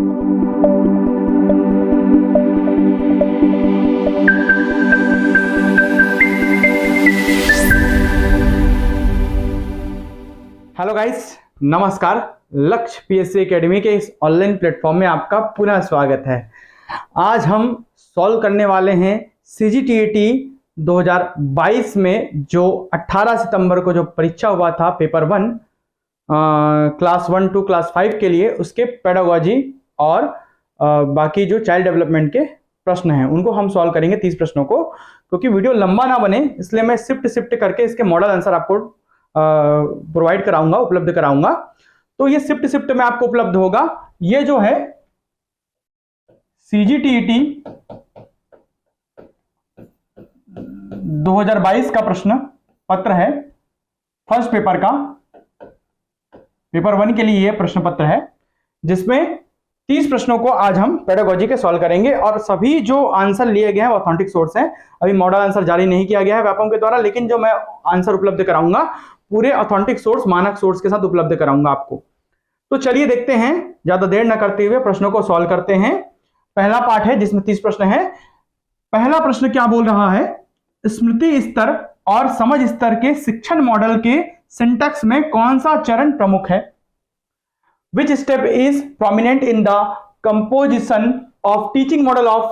Hello guys, नमस्कार। लक्ष्य PSC academy के इस ऑनलाइन प्लेटफॉर्म में आपका पुनः स्वागत है। आज हम सॉल्व करने वाले हैं सीजीटीईटी 2022 में जो 18 सितंबर को जो परीक्षा हुआ था पेपर 1 क्लास 1 टू क्लास 5 के लिए, उसके पेडागोजी और बाकी जो चाइल्ड डेवलपमेंट के प्रश्न हैं उनको हम सॉल्व करेंगे 30 प्रश्नों को। क्योंकि वीडियो लंबा ना बने इसलिए मैं शिफ्ट करके इसके मॉडल आंसर आपको प्रोवाइड कराऊंगा, उपलब्ध कराऊंगा। तो ये शिफ्ट में आपको उपलब्ध होगा। ये जो है सीजीटीईटी 2022 का प्रश्न पत्र है, फर्स्ट पेपर का, पेपर 1 के लिए ये प्रश्न पत्र है, जिसमें 30 प्रश्नों को आज हम पेडागोजी के सॉल्व करेंगे। और सभी जो आंसर लिए गए हैं वो ऑथेंटिक सोर्स हैं। अभी मॉडल आंसर जारी नहीं किया गया है व्यापम के द्वारा, लेकिन जो मैं आंसर उपलब्ध कराऊंगा पूरे ऑथेंटिक सोर्स, मानक सोर्स के साथ उपलब्ध कराऊंगा आपको। तो चलिए देखते हैं, ज्यादा देर न करते हुए प्रश्नों को सॉल्व करते हैं। पहला पार्ट है जिसमें 30 प्रश्न है। पहला प्रश्न क्या बोल रहा है? स्मृति स्तर और समझ स्तर के शिक्षण मॉडल के सिंटैक्स में कौन सा चरण प्रमुख है? Which step is prominent in the composition of teaching model of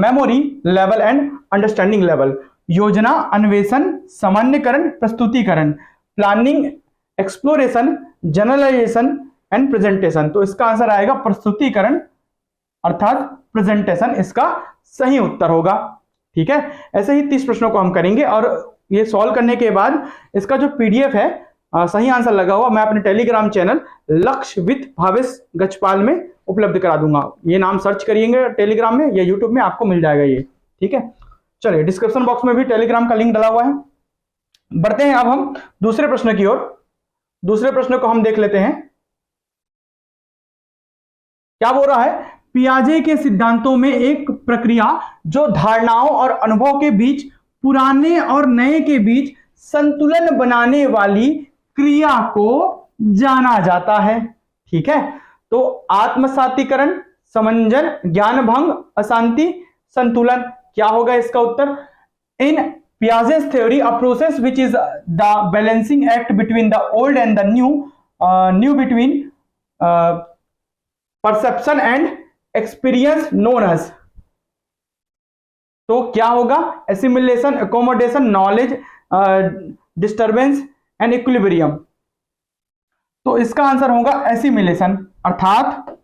memory level and understanding level? योजना, अन्वेषण, सामान्यकरण, प्रस्तुतिकरण, planning, exploration, generalisation and presentation. तो इसका आंसर आएगा प्रस्तुतिकरण अर्थात प्रेजेंटेशन, इसका सही उत्तर होगा। ठीक है, ऐसे ही 30 प्रश्नों को हम करेंगे और ये सॉल्व करने के बाद इसका जो पीडीएफ है सही आंसर लगा हुआ, मैं अपने टेलीग्राम चैनल लक्ष्य विद भावेश गजपाल में उपलब्ध करा दूंगा। ये नाम सर्च करिएगा टेलीग्राम में या यूट्यूब में, आपको मिल जाएगा ये। ठीक है, चलिए डिस्क्रिप्शन बॉक्स में भी टेलीग्राम का लिंक डला हुआ है। बढ़ते हैं अब हम दूसरे प्रश्न की ओर। दूसरे प्रश्न को हम देख लेते हैं। क्या बोल रहा है? पियाजे के सिद्धांतों में एक प्रक्रिया जो धारणाओं और अनुभव के बीच, पुराने और नए के बीच संतुलन बनाने वाली क्रिया को जाना जाता है। ठीक है, तो आत्मसातीकरण, समंजन, ज्ञान भंग, अशांति, संतुलन। क्या होगा इसका उत्तर? इन Piaget's theory, a process which is the balancing act between the old and the new between perception and experience known as। तो क्या होगा? assimilation, accommodation, knowledge, disturbance and equilibrium। तो इसका आंसर होगा assimilation अर्थात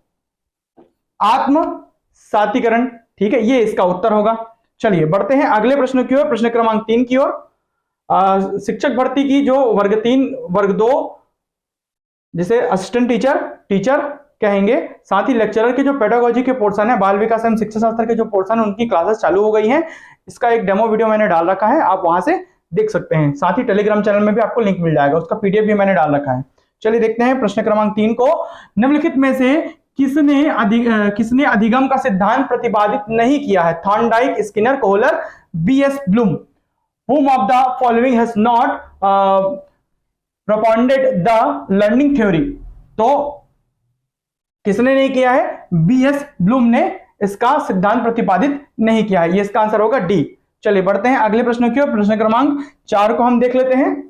आत्मसातीकरण। ठीक है, ये इसका उत्तर होगा। चलिए बढ़ते हैं अगले प्रश्न की ओर, प्रश्न क्रमांक 3 की ओर। शिक्षक भर्ती की जो वर्ग 3, वर्ग 2 जिसे असिस्टेंट टीचर कहेंगे, साथ ही लेक्चरर के जो पेडागोजी के पोर्शन है, बाल विकास एवं शिक्षा शास्त्र के जो पोर्शन है, उनकी क्लासेस चालू हो गई हैं। इसका एक डेमो वीडियो मैंने डाल रखा है, आप वहां से देख सकते हैं। साथ ही टेलीग्राम चैनल में भी आपको लिंक मिल जाएगा, उसका पीडीएफ भी मैंने डाल रखा है। चलिए देखते हैं प्रश्न क्रमांक 3 को। निम्नलिखित में से किसने अधिगम का सिद्धांत प्रतिपादित नहीं किया है? Thorndike, Skinner, Kohler, B S Bloom. Whom of the following has not propounded the learning theory? तो किसने नहीं किया है? बीएस ब्लूम ने इसका सिद्धांत प्रतिपादित नहीं किया है। ये इसका आंसर होगा डी। चलिए बढ़ते हैं अगले प्रश्न की ओर। प्रश्न क्रमांक 4 को हम देख लेते हैं।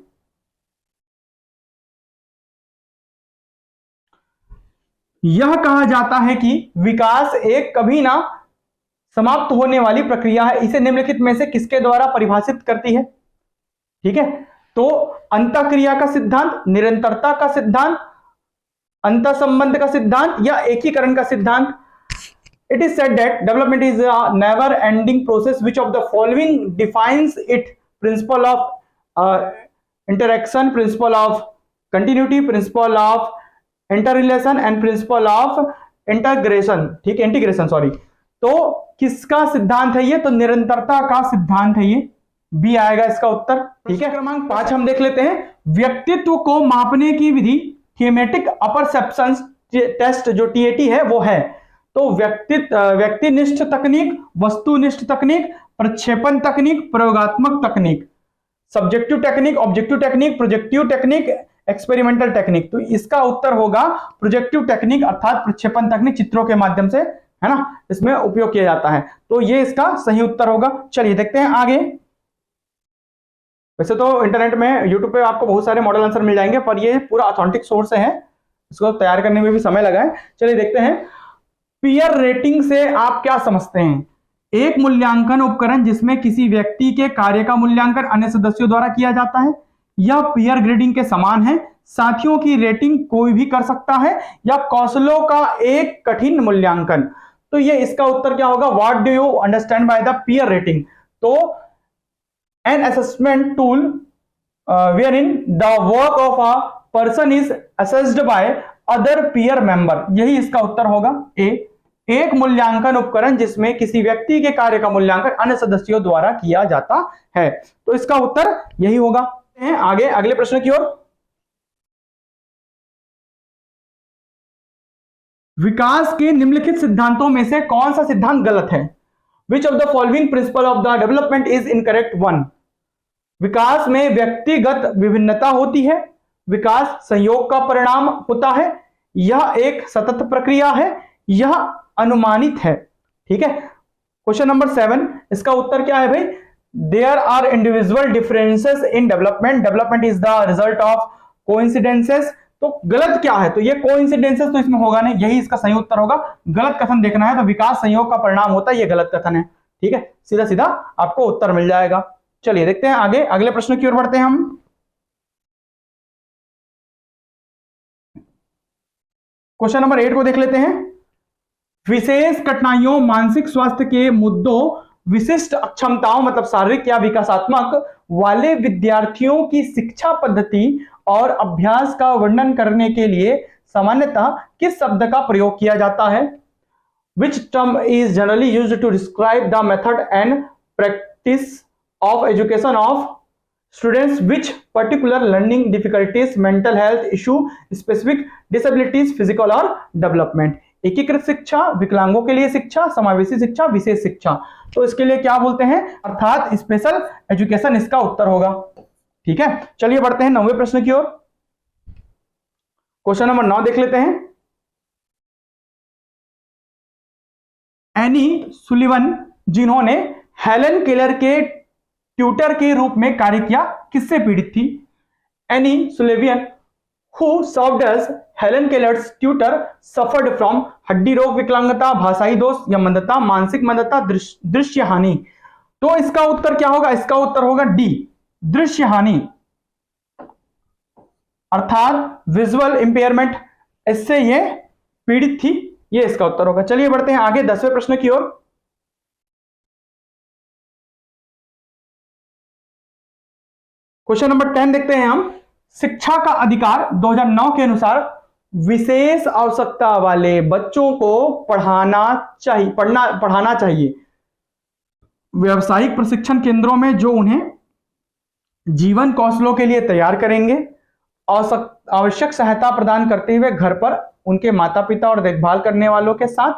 यह कहा जाता है कि विकास एक कभी ना समाप्त होने वाली प्रक्रिया है, इसे निम्नलिखित में से किसके द्वारा परिभाषित करती है? ठीक है, तो अंतःक्रिया का सिद्धांत, निरंतरता का सिद्धांत, अंतःसंबंध का सिद्धांत या एकीकरण का सिद्धांत? It is said that development is a never ending process. Which of the following defines it? Principle of interaction, principle of continuity, principle of interrelation and principle of integration। ठीक है, इंटीग्रेशन सॉरी। तो किसका सिद्धांत है ये? तो निरंतरता का सिद्धांत है ये, बी आएगा इसका उत्तर। ठीक है, क्रमांक 5 हम देख लेते हैं। व्यक्तित्व को मापने की विधि थीमेटिक अपरसेप्शन टेस्ट जो टीएटी है वो है। तो व्यक्तिनिष्ठ तकनीक, वस्तुनिष्ठ तकनीक, प्रक्षेपण तकनीक, प्रयोगात्मक तकनीक, subjective technique, objective technique, projective technique, experimental technique, तो इसका उत्तर होगा प्रोजेक्टिव टेक्निक अर्थात प्रक्षेपण तकनीक, चित्रों के माध्यम से, है ना, इसमें उपयोग किया जाता है। तो ये इसका सही उत्तर होगा। चलिए देखते हैं आगे। वैसे तो इंटरनेट में, यूट्यूब पे आपको बहुत सारे मॉडल आंसर मिल जाएंगे, पर ये पूरा ऑथेंटिक सोर्स है, इसको तैयार करने में भी समय लगा है। चलिए देखते हैं, पीयर रेटिंग से आप क्या समझते हैं? एक मूल्यांकन उपकरण जिसमें किसी व्यक्ति के कार्य का मूल्यांकन अन्य सदस्यों द्वारा किया जाता है। यह पीयर ग्रेडिंग के समान है। साथियों की रेटिंग कोई भी कर सकता है, या कौशलों का एक कठिन मूल्यांकन। तो ये इसका उत्तर क्या होगा? What do you understand by the peer rating? तो an assessment tool wherein the work of a person is assessed by other peer member, यही इसका उत्तर होगा ए। एक मूल्यांकन उपकरण जिसमें किसी व्यक्ति के कार्य का मूल्यांकन अन्य सदस्यों द्वारा किया जाता है, तो इसका उत्तर यही होगा। आगे अगले प्रश्न की ओर। विकास के निम्नलिखित सिद्धांतों में से कौन सा सिद्धांत गलत है? Which of the following principle of the development is incorrect? 1, विकास में व्यक्तिगत विभिन्नता होती है। विकास संयोग का परिणाम होता है। यह एक सतत प्रक्रिया है। यह अनुमानित है। ठीक है। क्वेश्चन नंबर 7, इसका उत्तर क्या है भाई? There are individual differences in development. Development is the result of coincidences. तो गलत क्या है? तो ये कोइंसिडेंसेस तो इसमें होगा नहीं, यही इसका सही उत्तर होगा। गलत कथन देखना है तो विकास संयोग का परिणाम होता है, ये गलत कथन है। ठीक है, सीधा सीधा आपको उत्तर मिल जाएगा। चलिए देखते हैं आगे, अगले प्रश्न की ओर बढ़ते हैं हम। क्वेश्चन नंबर 8 को देख लेते हैं। विशेष कठिनाइयों, मानसिक स्वास्थ्य के मुद्दों, विशिष्ट अक्षमताओं मतलब शारीरिक या विकासात्मक वाले विद्यार्थियों की शिक्षा पद्धति और अभ्यास का वर्णन करने के लिए सामान्यतः किस शब्द का प्रयोग किया जाता है? Which term is generally used to describe the method and practice of education of students with particular learning difficulties, mental health issue, specific disabilities, physical और development? एकीकृत शिक्षा, विकलांगों के लिए शिक्षा, समावेशी शिक्षा, विशेष शिक्षा। तो इसके लिए क्या बोलते हैं? अर्थात स्पेशल एजुकेशन इसका उत्तर होगा। ठीक है, चलिए बढ़ते हैं 9वें प्रश्न की ओर। क्वेश्चन नंबर 9 देख लेते हैं। एनी सुलिवन, जिन्होंने हेलन केलर के ट्यूटर के रूप में कार्य किया, किससे पीड़ित थी? Any Sullivan who served as Helen Keller's tutor suffered from हड्डी रोग, विकलांगता, भाषाई दोष या मंदता, मानसिक मंदता, दृश्य हानि। तो इसका उत्तर क्या होगा? इसका उत्तर होगा डी, दृश्य हानि अर्थात विजुअल इंपेयरमेंट, इससे ये पीड़ित थी, ये इसका उत्तर होगा। चलिए बढ़ते हैं आगे 10वें प्रश्न की ओर। क्वेश्चन नंबर 10 देखते हैं हम। शिक्षा का अधिकार 2009 के अनुसार विशेष आवश्यकता वाले बच्चों को पढ़ाना चाहिए व्यावसायिक प्रशिक्षण केंद्रों में, जो उन्हें जीवन कौशलों के लिए तैयार करेंगे, आवश्यक सहायता प्रदान करते हुए घर पर उनके माता पिता और देखभाल करने वालों के साथ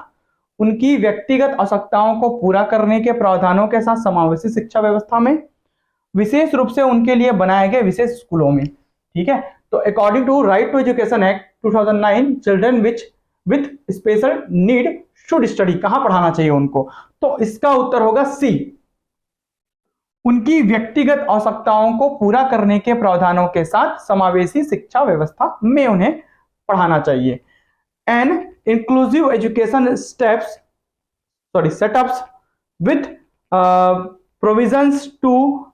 उनकी व्यक्तिगत आवश्यकताओं को पूरा करने के प्रावधानों के साथ समावेशी शिक्षा व्यवस्था में, विशेष रूप से उनके लिए बनाए गए विशेष स्कूलों में। ठीक है, तो according to right to education act 2009, children with special need should study, कहां पढ़ाना चाहिए उनको? तो इसका उत्तर होगा सी, उनकी व्यक्तिगत आवश्यकताओं को पूरा करने के प्रावधानों के साथ समावेशी शिक्षा व्यवस्था में उन्हें पढ़ाना चाहिए। And inclusive education setups with provisions to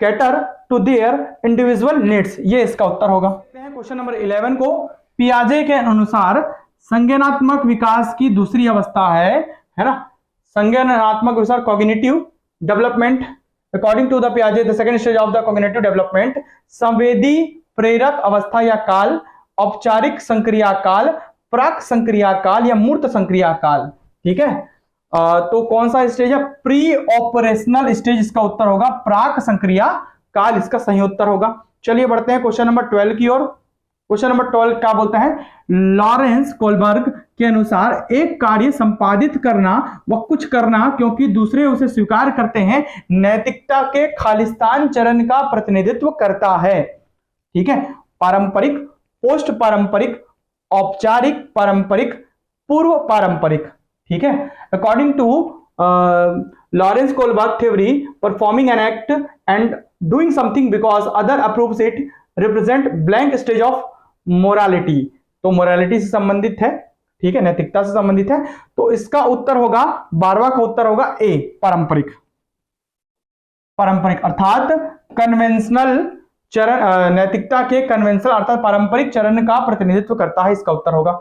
cater to their individual needs, ये इसका उत्तर होगा। क्वेश्चन नंबर 11 को। पियाजे के अनुसार संज्ञानात्मक विकास की दूसरी अवस्था है ना, संज्ञानात्मक विकास cognitive development. According to the पियाजे the second stage of the cognitive development, संवेदी प्रेरक अवस्था या काल, औपचारिक संक्रिया काल, प्राक संक्रिया काल या मूर्त संक्रिया काल। ठीक है, तो कौन सा स्टेज है? प्री ऑपरेशनल स्टेज इसका उत्तर होगा, प्राक संक्रिया काल इसका सही उत्तर होगा। चलिए बढ़ते हैं क्वेश्चन नंबर 12 की ओर। क्वेश्चन नंबर 12 क्या बोलता है? लॉरेंस कोलबर्ग के अनुसार एक कार्य संपादित करना व कुछ करना क्योंकि दूसरे उसे स्वीकार करते हैं, नैतिकता के खालिस्तान चरण का प्रतिनिधित्व करता है। ठीक है, पारंपरिक, पोस्ट पारंपरिक, औपचारिक, पारंपरिक, पूर्व पारंपरिक। ठीक है, according to Lawrence Kohlberg theory, performing an act and doing something because other approves it represent blank stage of morality. तो मोरालिटी से संबंधित है, ठीक है, नैतिकता से संबंधित है। तो इसका उत्तर होगा 12वां का उत्तर होगा ए, पारंपरिक। पारंपरिक अर्थात कन्वेंशनल चरण, नैतिकता के कन्वेंशनल अर्थात पारंपरिक चरण का प्रतिनिधित्व करता है, इसका उत्तर होगा।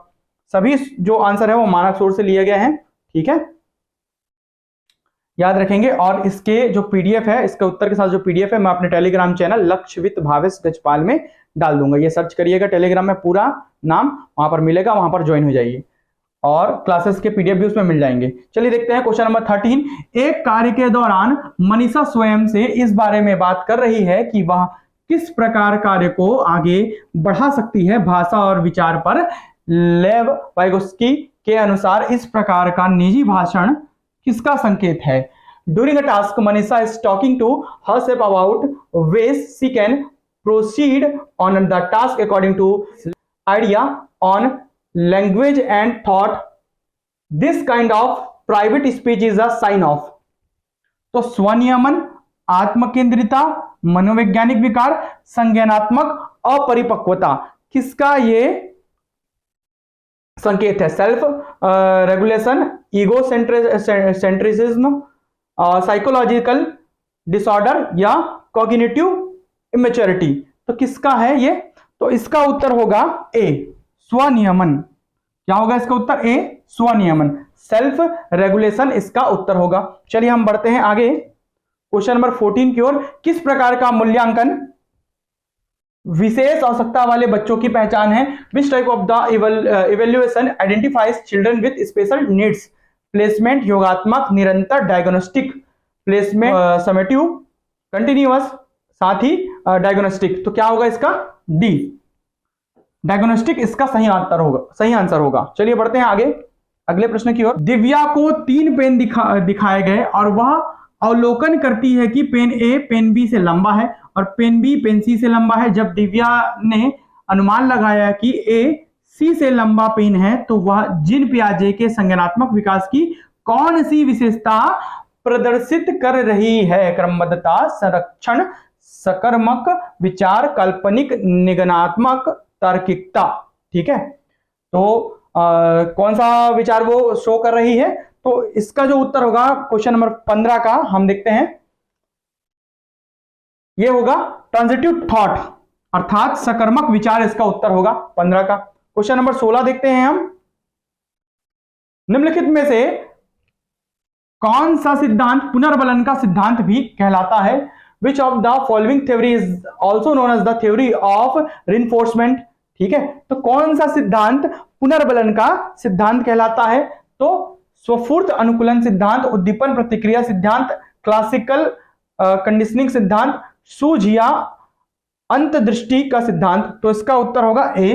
सभी जो आंसर है वो मानक सोर्स से लिए गए हैं। ठीक है, याद रखेंगे। और इसके जो पीडीएफ है, इसके उत्तर के साथ जो पीडीएफ है, मैं अपने टेलीग्राम चैनल लक्षवित भावेश गजपाल में डाल दूंगा। ये सर्च करिएगा टेलीग्राम में, पूरा नाम वहां पर मिलेगा, वहां पर ज्वाइन हो जाइए और क्लासेस के पीडीएफ भी उसमें मिल जाएंगे। चलिए देखते हैं क्वेश्चन नंबर 13। एक कार्य के दौरान मनीषा स्वयं से इस बारे में बात कर रही है कि वह किस प्रकार कार्य को आगे बढ़ा सकती है। भाषा और विचार पर लेव वाइगोस्की के अनुसार इस प्रकार का निजी भाषण किसका संकेत है? During a task Manisha is talking to herself about ways she can proceed on the task according to idea on language and thought. This kind of private speech is a sign of. तो स्वनियमन, आत्मकेंद्रिता, मनोवैज्ञानिक विकार, संज्ञानात्मक अपरिपक्वता, किसका ये संकेत है? Self regulation, egocentrism, psychological disorder या कॉग्निटिव इमेच्योरिटी। तो किसका है ये? तो इसका उत्तर होगा ए, स्वनियमन। क्या होगा इसका उत्तर? ए, स्वनियमन, सेल्फ रेगुलेशन इसका उत्तर होगा। चलिए हम बढ़ते हैं आगे क्वेश्चन नंबर 14 की ओर। किस प्रकार का मूल्यांकन विशेष आवश्यकता वाले बच्चों की पहचान है? Which type of the evaluation identifies children with special needs? Placement, योगात्मक, निरंतर, डायग्नोस्टिक। प्लेसमेंट, समेटिव, कंटिन्यूअस, साथ ही डायग्नोस्टिक। तो क्या होगा इसका? डी, डायग्नोस्टिक इसका सही आंसर होगा, सही आंसर होगा। चलिए बढ़ते हैं आगे अगले प्रश्न की ओर। दिव्या को 3 पेन दिखाए गए और वह अवलोकन करती है कि पेन ए पेन बी से लंबा है और पेन बी पेन सी से लंबा है। जब दिव्या ने अनुमान लगाया कि ए सी से लंबा पेन है तो वह जीन पियाजे के संज्ञानात्मक विकास की कौन सी विशेषता प्रदर्शित कर रही है? क्रमबद्धता, संरक्षण, सकर्मक विचार, काल्पनिक, निगमनात्मक, तार्किकता। ठीक है, तो कौन सा विचार वो शो कर रही है? तो इसका जो उत्तर होगा क्वेश्चन नंबर 15 का, हम देखते हैं, ये होगा ट्रांजिटिव थॉट अर्थात सकर्मक विचार, इसका उत्तर होगा 15 का। क्वेश्चन नंबर 16 देखते हैं हम। निम्नलिखित में से कौन सा सिद्धांत पुनर्बलन का सिद्धांत भी कहलाता है? Which of the following theory is also known as the theory of reinforcement? ठीक है, तो कौन सा सिद्धांत पुनर्बलन का सिद्धांत कहलाता है? तो स्वफूर्त अनुकूलन सिद्धांत, उद्दीपन प्रतिक्रिया सिद्धांत, क्लासिकल कंडीशनिंग सिद्धांत, सूझ या अंतर्दृष्टि का सिद्धांत। तो इसका उत्तर होगा ए,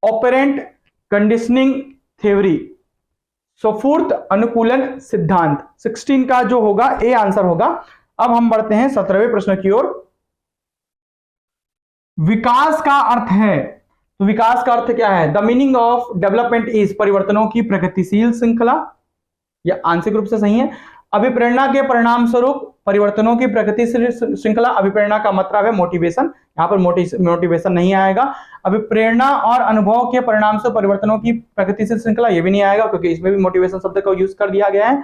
ऑपरेंट कंडीशनिंग थ्योरी, स्वफूर्त अनुकूलन सिद्धांत। 16 का जो होगा ए आंसर होगा। अब हम बढ़ते हैं 17वें प्रश्न की ओर। विकास का अर्थ है, तो विकास का अर्थ क्या है? The meaning of development is परिवर्तनों की प्रगतिशील श्रृंखला, यह आंशिक रूप से सही है। अभिप्रेरणा के परिणाम स्वरूप परिवर्तनों की प्रगतिशील श्रृंखला, अभिप्रेरणा का मतलब है मोटिवेशन, यहां पर मोटिवेशन नहीं आएगा। अभिप्रेरणा और अनुभव के परिणाम से परिवर्तनों की प्रगतिशील श्रृंखला, ये भी नहीं आएगा क्योंकि इसमें भी मोटिवेशन शब्द का यूज कर दिया गया है।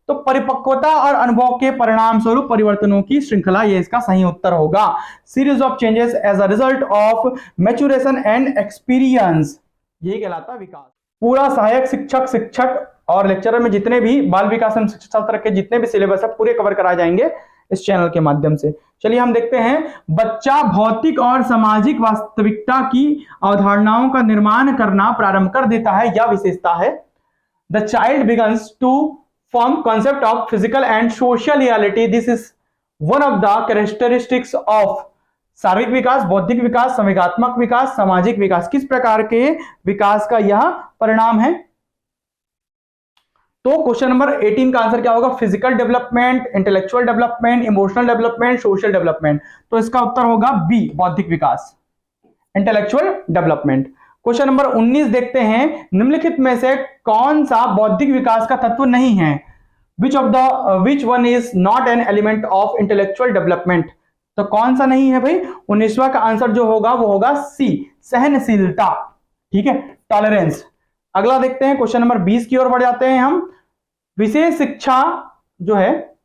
तो परिपक्वता और अनुभव के परिणाम स्वरूप परिवर्तनों की श्रृंखला, ये इसका सही उत्तर होगा। Series of changes as a result of maturation and experience, यही कहलाता है विकास। पूरा सहायक शिक्षक और लेक्चरर में जितने भी बाल विकास एवं शिक्षा शास्त्र के जितने भी सिलेबस है पूरे कवर कराए जाएंगे इस चैनल के माध्यम से। चलिए हम देखते हैं, बच्चा भौतिक और सामाजिक वास्तविकता की अवधारणाओं का निर्माण करना प्रारंभ कर देता है, यह विशेषता है। The child begins to form concept of physical and social reality, this is one of the characteristics of शारीरिक विकास, बौद्धिक विकास, संवेगात्मक विकास, सामाजिक विकास। किस प्रकार के विकास का यह परिणाम है? तो क्वेश्चन नंबर 18 का आंसर क्या होगा? Physical development, intellectual development, emotional development, social development. तो इसका उत्तर होगा बी, बौद्धिक विकास, इंटेलेक्चुअल डेवलपमेंट। क्वेश्चन नंबर 19 देखते हैं, निम्नलिखित में से कौन सा बौद्धिक विकास का तत्व नहीं है? Which one is not an element of intellectual development? तो कौन सा नहीं है भाई? 19वां का आंसर जो होगा वो होगा सी, सहनशीलता। ठीक है, टॉलरेंस। अगला देखते हैं, क्वेश्चन नंबर 20 की ओर बढ़ जाते हैं हम। विशेष शिक्षा जो है,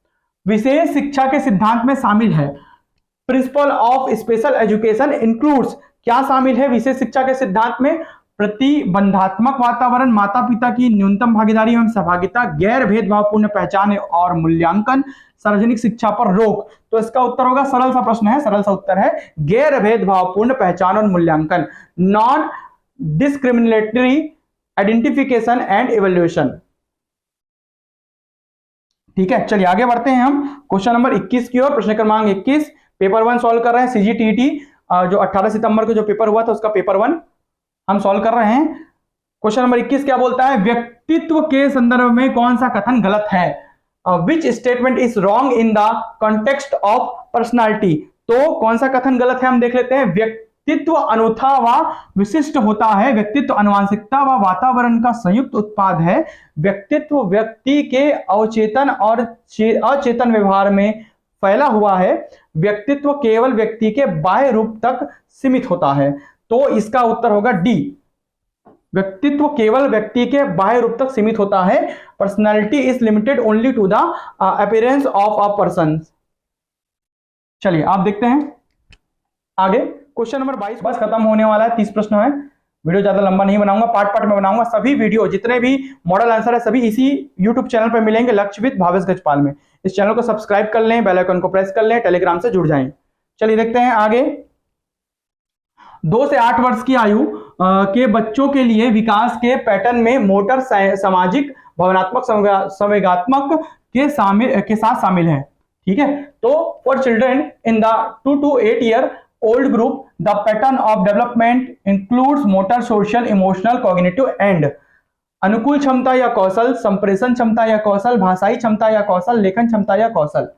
विशेष शिक्षा के सिद्धांत में शामिल है। Principle of special education includes, क्या शामिल है विशेष शिक्षा के सिद्धांत में? प्रतिबंधात्मक वातावरण, माता पिता की न्यूनतम भागीदारी एवं सहभागिता, गैर भेदभावपूर्ण पहचान और मूल्यांकन, सार्वजनिक शिक्षा पर रोक। तो इसका उत्तर होगा, सरल सा प्रश्न है, सरल सा उत्तर है गैर भेदभावपूर्ण पहचान और मूल्यांकन, non discriminatory identification and evaluation. ठीक है, चलिए आगे बढ़ते हैं हम क्वेश्चन नंबर 21 की ओर। प्रश्न क्रमांक 21, पेपर 1 सॉल्व कर रहे हैं। सीजीटीईटी जो 18 सितंबर को जो पेपर हुआ था उसका पेपर 1 हम सॉल्व कर रहे हैं। क्वेश्चन नंबर 21 क्या बोलता है? व्यक्तित्व के संदर्भ में कौन सा कथन गलत है? Which statement is wrong in the context of personality? तो कौन सा कथन गलत है हम देख लेते हैं। व्यक्तित्व अनूठा व विशिष्ट होता है। व्यक्तित्व आनुवंशिकता व वातावरण का संयुक्त उत्पाद है। व्यक्तित्व व्यक्ति के अवचेतन और अचेतन व्यवहार में फैला हुआ है। व्यक्तित्व केवल व्यक्ति के बाह्य रूप तक सीमित होता है। तो इसका उत्तर होगा डी, व्यक्तित्व केवल व्यक्ति के बाह्य रूप तक सीमित होता है। Personality is limited only to the appearance of a person. चलिए आप देखते हैं आगे, क्वेश्चन नंबर 22 बस खत्म होने वाला है, 30 प्रश्न है। वीडियो ज्यादा लंबा नहीं बनाऊंगा, पार्ट पार्ट में बनाऊंगा। सभी वीडियो जितने भी मॉडल आंसर है सभी इसी यूट्यूब चैनल पर मिलेंगे, लक्ष्यविद भावेश गजपाल में। इस चैनल को सब्सक्राइब कर लें, बेल आइकन को प्रेस कर लें, टेलीग्राम से जुड़ जाएं। चलिए देखते हैं आगे। 2 से 8 वर्ष की आयु के बच्चों के लिए विकास के पैटर्न में मोटर, सामाजिक, भावनात्मक, संवेगात्मक के साथ शामिल है। ठीक है, तो for children in the 2 to 8 year old group the pattern of development includes motor, social, emotional, cognitive and अनुकूल क्षमता या कौशल, संप्रेषण क्षमता या कौशल, भाषाई क्षमता या कौशल, लेखन क्षमता या कौशल,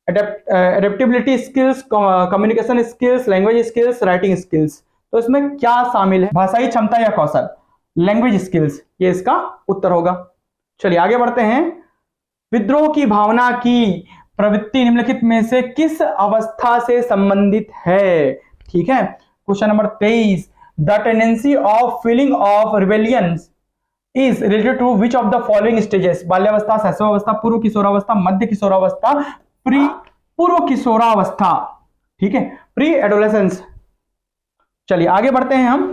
adaptability skills, communication skills, language skills, writing skills. तो इसमें क्या शामिल है? भाषाई क्षमता या कौशल, लैंग्वेज स्किल्स, ये इसका उत्तर होगा। चलिए आगे बढ़ते हैं। विद्रोह की भावना की प्रवृत्ति निम्नलिखित में से किस अवस्था से संबंधित है? ठीक है, question number 23, the tendency of feeling of rebellion is related to which of the following stages? बाल्यावस्था, शैशवावस्था, पूर्व किशोरावस्था, मध्य किशोरावस्था, पूर्व किशोरावस्था। ठीक है, प्री एडोलेसेंस। चलिए आगे बढ़ते हैं हम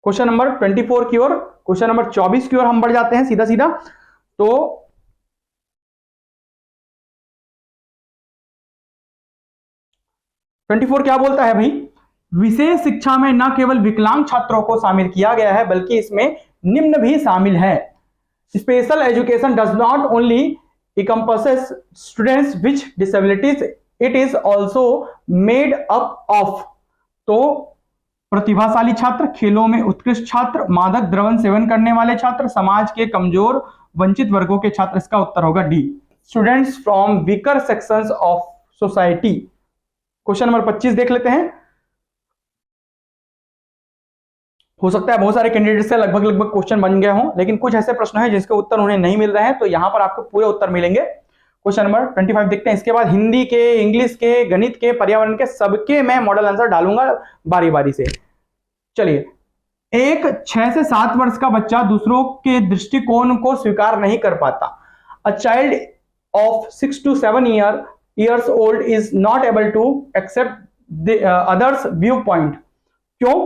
क्वेश्चन नंबर 24 की ओर। क्वेश्चन नंबर 24 की ओर हम बढ़ जाते हैं सीधा सीधा। तो ट्वेंटी क्या बोलता है भाई? विशेष शिक्षा में न केवल विकलांग छात्रों को शामिल किया गया है बल्कि इसमें निम्न भी शामिल है। Special education does not only encompasses students with disabilities, it is also made up of। तो प्रतिभाशाली छात्र, खेलों में उत्कृष्ट छात्र, मादक द्रव्य सेवन करने वाले छात्र, समाज के कमजोर वंचित वर्गों के छात्र। इसका उत्तर होगा D, students from weaker sections of society. Question number 25 देख लेते हैं। हो सकता है बहुत सारे कैंडिडेट से लगभग क्वेश्चन बन गए हों, लेकिन कुछ ऐसे प्रश्न हैं जिसके उत्तर उन्हें नहीं मिल रहे हैं, तो यहां पर आपको पूरे उत्तर मिलेंगे। क्वेश्चन नंबर 25 देखते हैं। इसके बाद हिंदी के, इंग्लिश के, गणित के, पर्यावरण के, सबके मैं मॉडल आंसर डालूंगा बारी बारी से। चलिए, एक 6 से 7 वर्ष का बच्चा दूसरों के दृष्टिकोण को स्वीकार नहीं कर पाता। A child of 6 to 7 years old is not able to accept the others viewpoint। क्यों?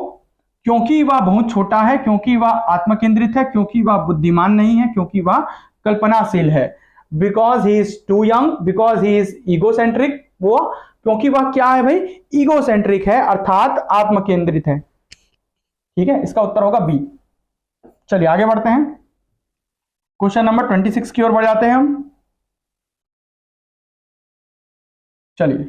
क्योंकि वह बहुत छोटा है, क्योंकि वह आत्मकेंद्रित है, क्योंकि वह बुद्धिमान नहीं है, क्योंकि वह कल्पनाशील है। Because he is too young, because he is egocentric. वो क्योंकि वह क्या है भाई? ईगोसेंट्रिक है, अर्थात आत्मकेंद्रित है। ठीक है, इसका उत्तर होगा बी। चलिए आगे बढ़ते हैं। क्वेश्चन नंबर 26 की ओर बढ़ जाते हैं हम। चलिए,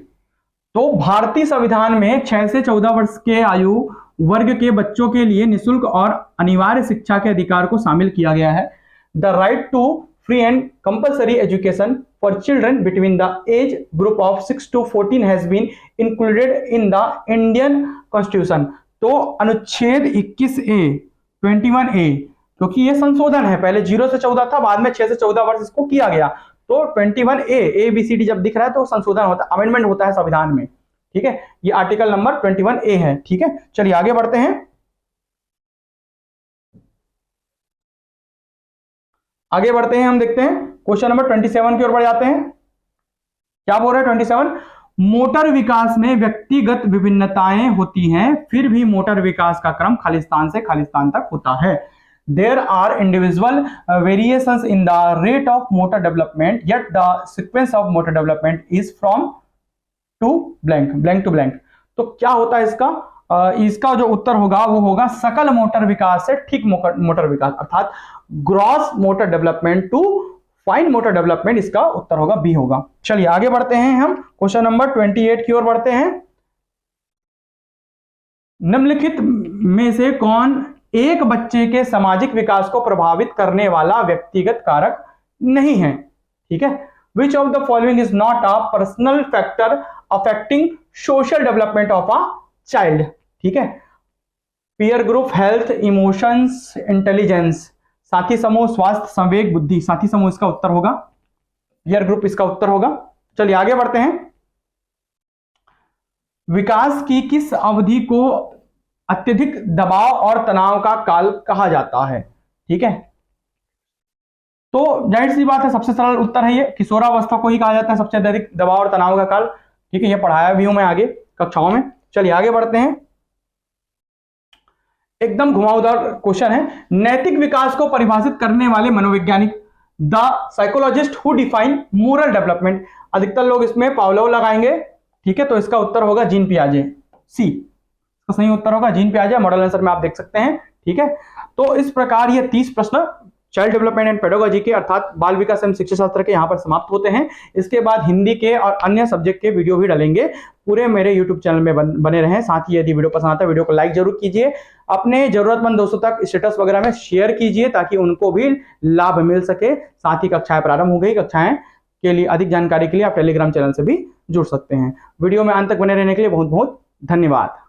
तो भारतीय संविधान में 6 से 14 वर्ष के आयु वर्ग के बच्चों के लिए निःशुल्क और अनिवार्य शिक्षा के अधिकार को शामिल किया गया है। The right to free and compulsory education for children between the age group of 6 to 14 has been included in the Indian constitution. तो अनुच्छेद 21A 21A, क्योंकि ये संशोधन है, पहले 0 से 14 था, बाद में 6 से 14 वर्ष इसको किया गया, तो 21A ABCD जब दिख रहा है तो संशोधन होता है, अमेंडमेंट होता है संविधान में, ठीक है। ये आर्टिकल नंबर 21A है, ठीक है। चलिए आगे बढ़ते हैं, हम देखते हैं क्वेश्चन नंबर 27 की ओर बढ़ जाते हैं। क्या बोल रहे हैं 27? मोटर विकास में व्यक्तिगत विभिन्नताएं होती हैं, फिर भी मोटर विकास का क्रम खालिस्तान से खालिस्तान तक होता है। There are individual variations in the rate of motor development, yet the sequence of motor development is from to blank to blank। तो क्या होता है इसका जो उत्तर होगा वो होगा सकल मोटर विकास से ठीक मोटर विकास, अर्थात gross motor development to fine motor development, इसका उत्तर होगा बी होगा। चलिए आगे बढ़ते हैं, हम क्वेश्चन नंबर 28 की ओर बढ़ते हैं। निम्नलिखित में से कौन एक बच्चे के सामाजिक विकास को प्रभावित करने वाला व्यक्तिगत कारक नहीं है, ठीक है। Which of the following is not a personal factor affecting social development of a child, ठीक है। Peer group, health, emotions, intelligence, साथी समूह, स्वास्थ्य, संवेग, बुद्धि। साथी समूह इसका उत्तर होगा, पीयर ग्रुप इसका उत्तर होगा। चलिए आगे बढ़ते हैं। विकास की किस अवधि को अत्यधिक दबाव और तनाव का काल कहा जाता है, ठीक है। तो जाहिर सी बात है, सबसे सरल उत्तर है ये, किशोरावस्था को ही कहा जाता है सबसे अधिक दबाव और तनाव का काल, ठीक है। ये पढ़ाया भी हूं मैं आगे कक्षाओं में। चलिए आगे बढ़ते हैं, एकदम घुमावदार क्वेश्चन है। नैतिक विकास को परिभाषित करने वाले मनोवैज्ञानिक, the psychologist who define moral development. अधिकतर लोग इसमें पावलोव लगाएंगे, ठीक है, तो इसका उत्तर होगा जीन पियाजे, सी इसका सही उत्तर होगा जीन पियाजे, मॉडल आंसर में आप देख सकते हैं, ठीक है। तो इस प्रकार ये 30 प्रश्न चाइल्ड डेवलपमेंट एंड पेडागोजी के अर्थात बाल विकास एवं शिक्षा शास्त्र के यहाँ पर समाप्त होते हैं। इसके बाद हिंदी के और अन्य सब्जेक्ट के वीडियो भी डालेंगे, पूरे मेरे यूट्यूब चैनल में बने रहें। साथ ही यदि वीडियो पसंद आता है वीडियो को लाइक जरूर कीजिए, अपने जरूरतमंद दोस्तों तक स्टेटस वगैरह में शेयर कीजिए ताकि उनको भी लाभ मिल सके। साथ ही कक्षाएं प्रारंभ हो गई, कक्षाएं के लिए अधिक जानकारी के लिए आप टेलीग्राम चैनल से भी जुड़ सकते हैं। वीडियो में अंत तक बने रहने के लिए बहुत बहुत धन्यवाद।